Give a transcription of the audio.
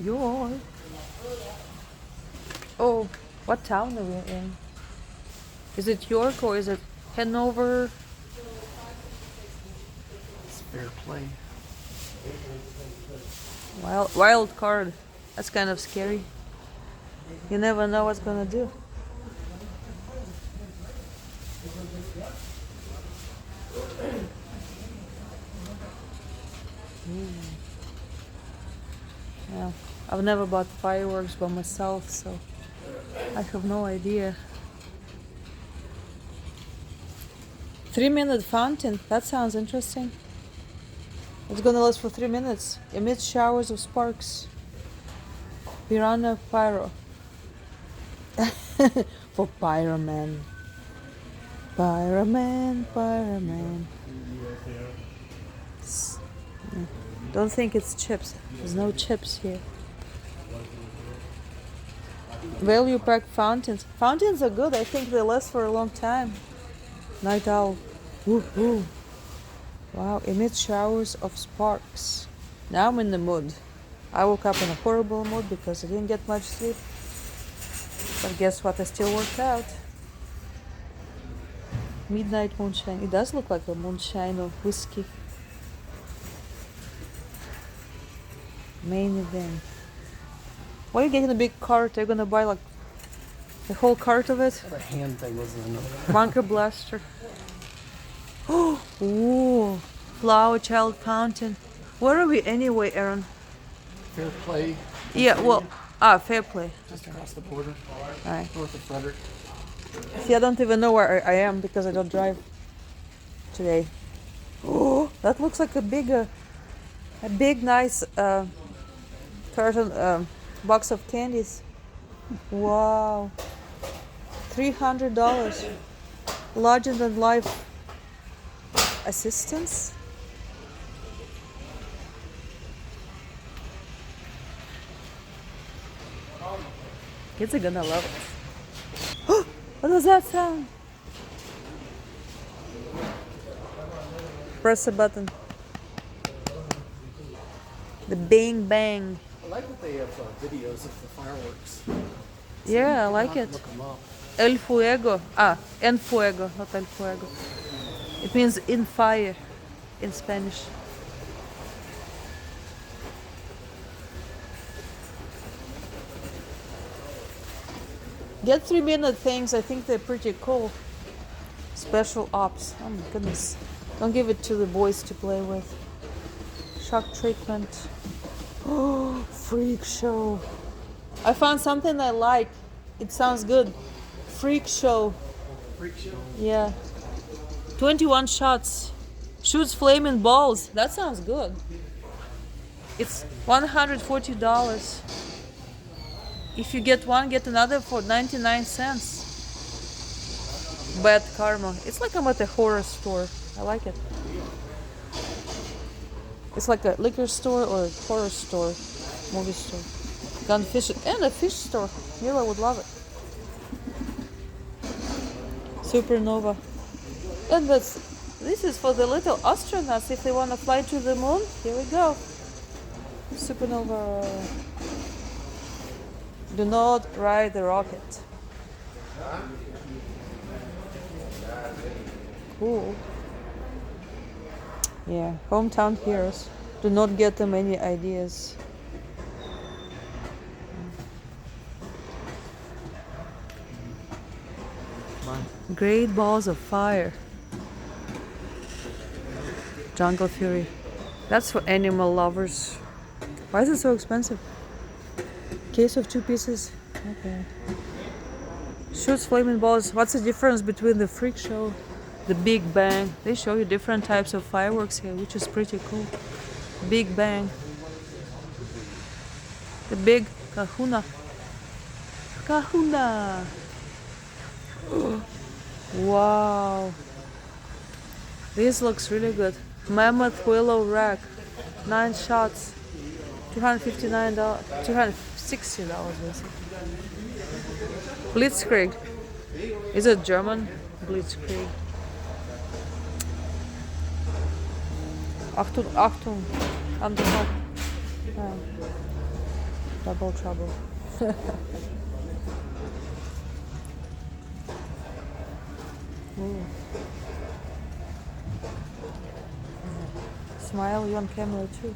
York. Oh, what town are we in? Is it York or is it Hanover? It's fair play. Wild card. That's kind of scary. You never know what's gonna do. Yeah, I've never bought fireworks by myself, so I have no idea. 3-minute fountain. That sounds interesting. It's gonna last for 3 minutes. Emits showers of sparks. Piranha pyro. For pyroman. Pyroman. Don't think it's chips. There's no chips here. Value pack fountains. Fountains are good. I think they last for a long time. Night owl. Woohoo. Wow, emits showers of sparks. Now I'm in the mood. I woke up in a horrible mood because I didn't get much sleep. But guess what? I still worked out. Midnight moonshine. It does look like a moonshine or whiskey. Main event. Why are you getting a big cart? Are you gonna buy like the whole cart of it? The hand thing wasn't enough. Bunker blaster. Oh, ooh, flower child fountain. Where are we anyway, Aaron? Fair play. Yeah, well, fair play. Just across the border. Alright. North of Frederick. See, I don't even know where I am because I don't drive today. Oh, that looks like a big nice carton box of candies. Wow, $300. Larger than life assistance. Kids are gonna love it. What does that sound? Press a button. The bang bang. I like that they have videos of the fireworks. Yeah, I like it. Look them up. El fuego. En fuego, not el fuego. It means in fire in Spanish. Get 3-minute things, I think they're pretty cool. Special ops. Oh my goodness. Don't give it to the boys to play with. Shock treatment. Oh, freak show. I found something I like. It sounds good. Freak show. Freak show? Yeah. 21 shots. Shoots flaming balls. That sounds good. It's $140. If you get one, get another for 99 cents. Bad karma. It's like I'm at a horror store. I like it. It's like a liquor store or a horror store, movie store. Gun fish and a fish store. Mila would love it. Supernova. And this is for the little astronauts if they want to fly to the moon. Here we go. Supernova. Do not ride the rocket. Cool. Yeah, hometown heroes. Do not get them any ideas. Great balls of fire. Jungle Fury. That's for animal lovers. Why is it so expensive? Case of 2 pieces. Okay. Shoots flaming balls. What's the difference between the freak show, the Big Bang? They show you different types of fireworks here, which is pretty cool. Big Bang. The big kahuna. Kahuna. Wow. This looks really good. Mammoth willow rack. 9 shots. $259. $260 basically. Blitzkrieg. Is it German? Blitzkrieg. Achtung, Achtung. An der Kopf. Double trouble. Ooh. Smile, you on camera too.